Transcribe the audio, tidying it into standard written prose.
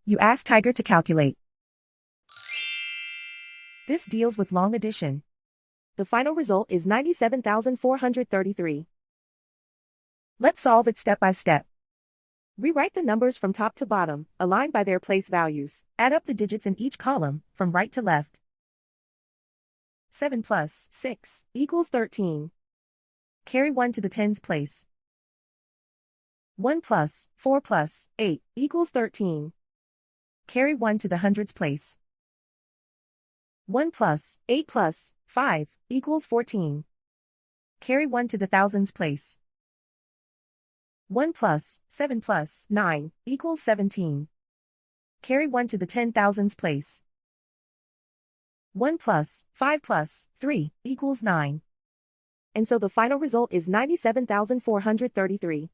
You ask Tiger to calculate. This deals with long addition. The final result is 97,433. Let's solve it step by step. Rewrite the numbers from top to bottom, aligned by their place values. Add up the digits in each column, from right to left. 7 plus 6 equals 13. Carry 1 to the tens place. 1 plus 4 plus 8 equals 13. Carry 1 to the hundreds place. 1 plus 8 plus 5 equals 14. Carry 1 to the thousands place. 1 plus 7 plus 9 equals 17. Carry 1 to the 10,000s place. 1 plus 5 plus 3 equals 9. And so the final result is 97,433.